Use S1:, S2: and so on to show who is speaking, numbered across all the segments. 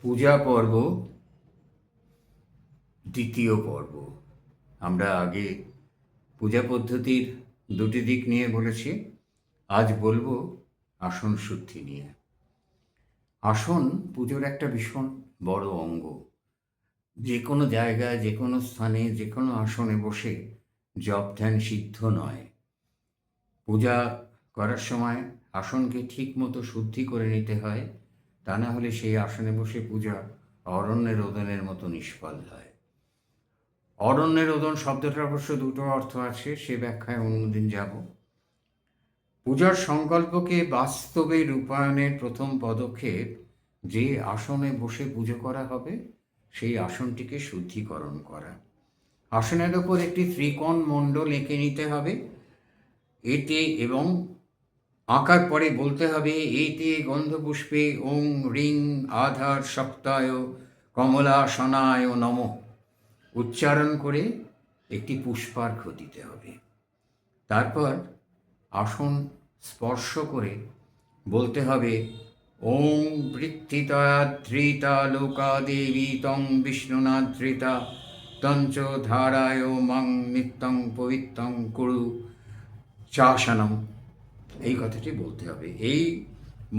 S1: পূজা পর্ব দ্বিতীয় পর্ব। আমরা আগে পূজা পদ্ধতির দুটি দিক নিয়ে বলেছি, আজ বলবো আসন শুদ্ধি নিয়ে। আসন পুজোর একটা ভীষণ বড় অঙ্গ। যে কোনো জায়গায়, যে কোনো স্থানে, যে কোনো আসনে বসে জপ ধ্যান সিদ্ধ নয়। পূজা করার সময় আসনকে ঠিক মতো শুদ্ধি করে নিতে হয়, তা না হলে সেই আসনে বসে পূজা অরণ্যে রোদনের মতো নিষ্ফল হয়। অরণ্যে রোদন শব্দটার অবশ্য দুটো অর্থ আছে, সে ব্যাখ্যায় অন্যদিন যাব। পূজার সংকল্পকে বাস্তবে রূপায়ণের প্রথম পদক্ষেপ যে আসনে বসে পুজো করা হবে সেই আসনটিকে শুদ্ধিকরণ করা। আসনের ওপর একটি ত্রিকোণ মণ্ডল এঁকে নিতে হবে। এতে এবং আঁকার পরে বলতে হবে, এতে গন্ধপুষ্পে ওং রিং আধার সপ্তায় কমলাসনায় নমঃ উচ্চারণ করে একটি পুষ্পার্ঘ্য দিতে হবে। তারপর আসন স্পর্শ করে বলতে হবে, ওং বৃত্তিতাদ্রিতা লোকা দেবী তং বিষ্ণুনাদ্রিতা তঞ্চ ধারায় মং নিত্যং পবিত্রং কুরু চাসনম। এই কথাটি বলতে হবে। এই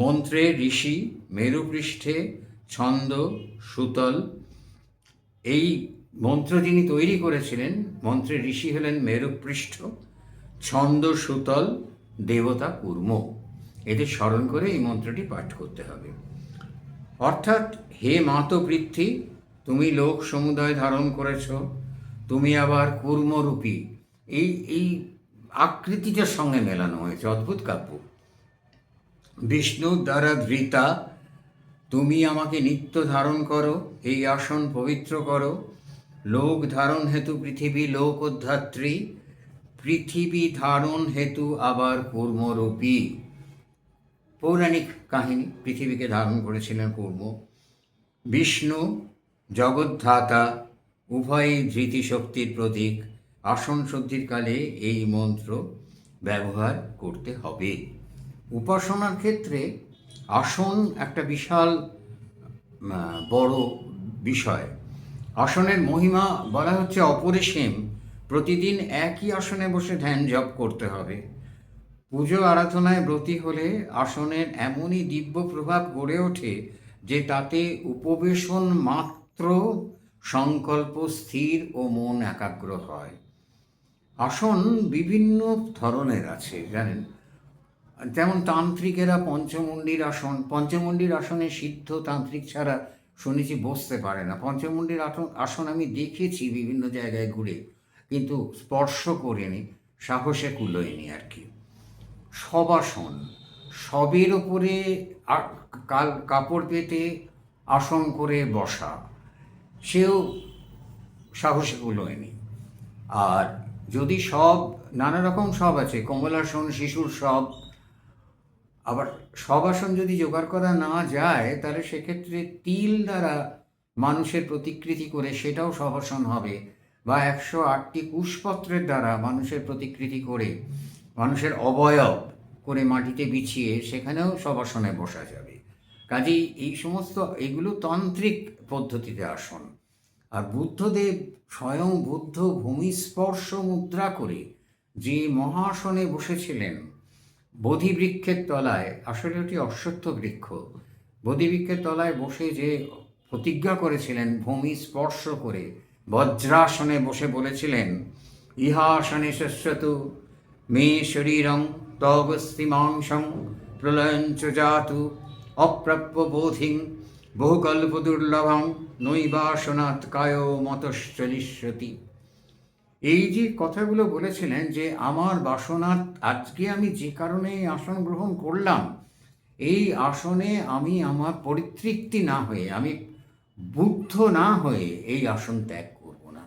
S1: মন্ত্রে ঋষি মেরুপৃষ্ঠে ছন্দ সুতল। এই মন্ত্র যিনি তৈরি করেছিলেন, মন্ত্রের ঋষি হলেন মেরুপৃষ্ঠ, ছন্দ সুতল, দেবতা কূর্ম। এদের স্মরণ করে এই মন্ত্রটি পাঠ করতে হবে। অর্থাৎ, হে মাতৃপৃথ্বী, তুমি লোক সমুদয় ধারণ করেছ, তুমি আবার কূর্মরূপী। এই এই আকৃতিটার সঙ্গে মেলানো হয়েছে, অদ্ভুত কাব্য। বিষ্ণুর দ্বারা ধৃতা, তুমি আমাকে নিত্য ধারণ করো, এই আসন পবিত্র করো। লোক ধারণ হেতু পৃথিবী লোকোদ্ধাত্রী, পৃথিবী ধারণ হেতু আবার কূর্মরূপী। পৌরাণিক কাহিনী, পৃথিবীকে ধারণ করেছিলেন কূর্ম। বিষ্ণু জগদ্ধাতা, উভয়ই ধৃতিশক্তির প্রতীক। আসন শুদ্ধির কালে এই মন্ত্র ব্যবহার করতে হবে। উপাসনার ক্ষেত্রে আসন একটা বিশাল বড় বিষয়। আসনের মহিমা বলা হচ্ছে অপরিসীম। প্রতিদিন একই আসনে বসে ধ্যান জপ করতে হবে। পুজো আরাধনায় ব্রতী হলে আসনের এমনই দিব্য প্রভাব গড়ে ওঠে যে তাতে উপবেশন মাত্র সংকল্প স্থির ও মন একাগ্র হয়। আসন বিভিন্ন ধরনের আছে জানেন, যেমন তান্ত্রিকেরা পঞ্চমুণ্ডির আসন, পঞ্চমুণ্ডির আসনে সিদ্ধ তান্ত্রিক ছাড়া শুনেছি বসতে পারে না। পঞ্চমুণ্ডির আসন আমি দেখেছি বিভিন্ন জায়গায় ঘুরে, কিন্তু স্পর্শ করিনি, সাহসে কুলোয়নি আর কি। শবাসন, শবের ওপরে কাপড় পেতে আসন করে বসা, সেও সাহসে কুলোয়নি। আর যদি সব, নানা রকম সব আছে, কমলাসন, শিশুর সব। আবার শবাসন যদি জোগাড় করা না যায়, তাহলে সেক্ষেত্রে তিল দ্বারা মানুষের প্রতিকৃতি করে সেটাও শবাসন হবে, বা 108টি কুশপত্রের দ্বারা মানুষের প্রতিকৃতি করে, মানুষের অবয়ব করে মাটিতে বিছিয়ে সেখানেও শবাসনে বসা যাবে। কাজেই এই সমস্ত, এগুলো তান্ত্রিক পদ্ধতিতে আসন। আর বুদ্ধদেব স্বয়ং বুদ্ধ ভূমিস্পর্শ মুদ্রা করে যে মহাসনে বসেছিলেন বোধিবৃক্ষের তলায়, আসলে ওটি অশ্বত্থ বৃক্ষ, বোধিবৃক্ষের তলায় বসে যে প্রতিজ্ঞা করেছিলেন ভূমি স্পর্শ করে, বজ্রাসনে বসে বলেছিলেন, ইহাসনে শস্যতু মে শরীরং তবস্তি মাংসং প্রলয়ঞ্চ জাতু অপ্রাপ্য বোধিং বহুকল্প দুর্লভং নৈবাসনাৎ কায় মতশ্চলিষ্যতি। এই যে কথাগুলো বলেছিলেন যে আমার বাসনার, আজকে আমি যে কারণে এই আসন গ্রহণ করলাম, এই আসনে আমি আমার পরিতৃপ্তি না হয়ে, আমি বুদ্ধ না হয়ে এই আসন ত্যাগ করব না।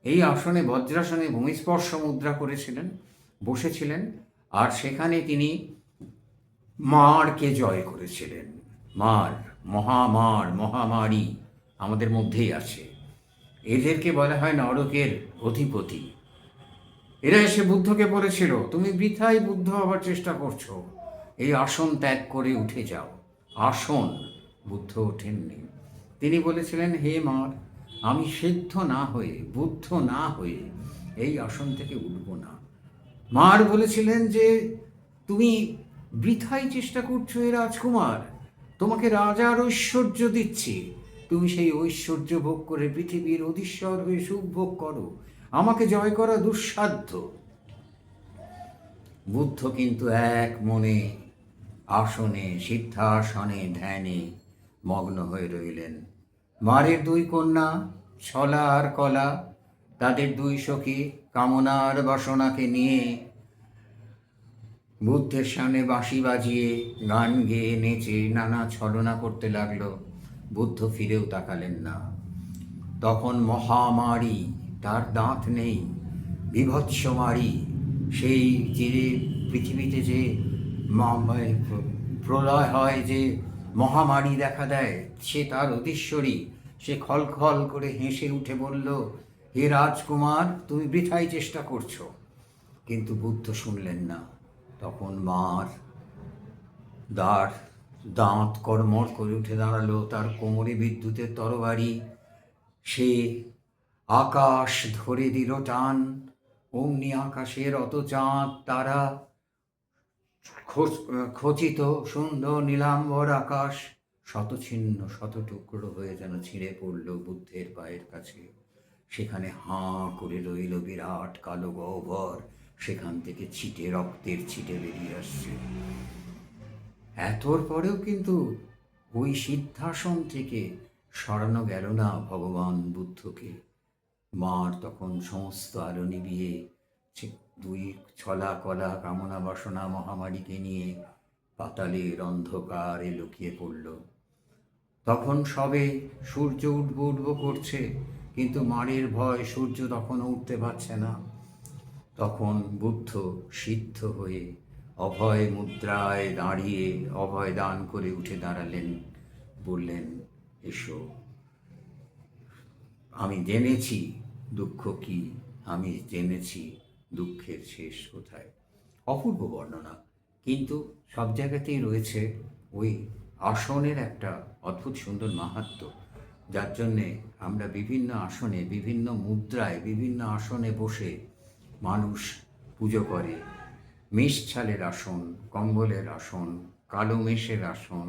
S1: এই আসনে, বজ্রাসনে ভূমিস্পর্শ মুদ্রা করেছিলেন, বসেছিলেন, আর সেখানে তিনি মারকে জয় করেছিলেন। মার, মহামার, মহামারী আমাদের মধ্যেই আছে। এদেরকে বলা হয় নরকের অধিপতি। এরা এসে বুদ্ধকে বলেছিল, তুমি বৃথাই বুদ্ধ হবার চেষ্টা করছো, এই আসন ত্যাগ করে উঠে যাও। আসন, বুদ্ধ ওঠেননি। তিনি বলেছিলেন, হে মার, আমি সিদ্ধ না হয়ে, বুদ্ধ না হয়ে এই আসন থেকে উঠব না। মার বলেছিলেন যে তুমি বৃথাই চেষ্টা করছো হে রাজকুমার, তোমাকে রাজার ঐশ্বর্য দিচ্ছি, তুমি সেই ঐশ্বর্য ভোগ করে পৃথিবীর অধীশ্বর হয়ে সুখ ভোগ করো, আমাকে জয় করা দুঃসাধ্য। বুদ্ধ কিন্তু এক মনে আসনে, সিদ্ধাসনে, ধ্যানে মগ্ন হয়ে রইলেন। মারের দুই কন্যা ছলা আর কলা, তাদের দুই সখী কামনার বাসনাকে নিয়ে বুদ্ধের সামনে বাঁশি বাজিয়ে, গান গেয়ে, নেচে নানা ছলনা করতে লাগলো। বুদ্ধ ফিরেও তাকালেন না। তখন মহামারী, তার দাঁত নেই, বিভৎসমারী, সেই যে পৃথিবীতে যে প্রলয় হয়, যে মহামারী দেখা দেয়, সে তার অধীশ্বরী। সে খলখল করে হেসে উঠে বলল, হে রাজকুমার, তুমি বৃথাই চেষ্টা করছো। কিন্তু বুদ্ধ শুনলেন না। তখন মার দাঁত কড়মড় করে উঠে দাঁড়ালো, তার কোমরে বিদ্যুতের তরবারি। সে আকাশ ধরে দিল টান। অমনি আকাশের অত চাঁদ তারা, খচিত সুন্দর নীলাম্বর আকাশ শতছিন্ন শত টুকরো হয়ে যেন ছিঁড়ে পড়ল বুদ্ধের পায়ের কাছে। সেখানে হাঁ করে রইল বিরাট কালো গহ্বর, সেখান থেকে ছিটে, রক্তের ছিটে বেরিয়ে আসছে। এতর পরেও কিন্তু ওই সিদ্ধাসন থেকে সরানো গেল না ভগবান বুদ্ধকে। মার তখন সমস্ত আলো নিভিয়ে দুই ছলা কলা কামনা বাসনা মহামারীকে নিয়ে পাতালের অন্ধকারে লুকিয়ে পড়ল। তখন সবে সূর্য উঠব করছে, কিন্তু মারের ভয় সূর্য তখনও উঠতে পারছে না। তখন বুদ্ধ সিদ্ধ হয়ে অভয় মুদ্রায় দাঁড়িয়ে অভয় দান করে উঠে দাঁড়ালেন, বললেন, এসো, আমি জেনেছি দুঃখ কি, আমি জেনেছি দুঃখের শেষ কোথায়। অপূর্ব বর্ণনা, কিন্তু সব জায়গাতেই রয়েছে ওই আসনের একটা অদ্ভুত সুন্দর মাহাত্ম্য, যার জন্যে আমরা বিভিন্ন আসনে, বিভিন্ন মুদ্রায়, বিভিন্ন আসনে বসে মানুষ পুজো করে। মেষছালের আসন, কম্বলের আসন, কালো মেষের আসন,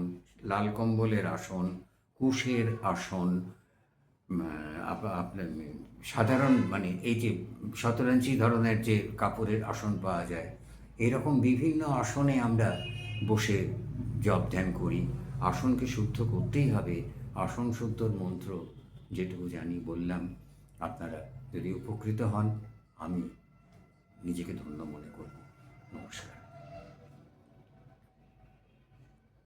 S1: লাল কম্বলের আসন, কুশের আসন, আপনার সাধারণ এই যে শতরঞ্চি ধরনের যে কাপড়ের আসন পাওয়া যায়, এরকম বিভিন্ন আসনে আমরা বসে জপ ধ্যান করি। আসনকে শুদ্ধ করতেই হবে। আসন শুদ্ধর মন্ত্র যেটুকু জানি বললাম। আপনারা যদি উপকৃত হন, আমি নিজেকে ধন্য মনে করব। নমস্কার।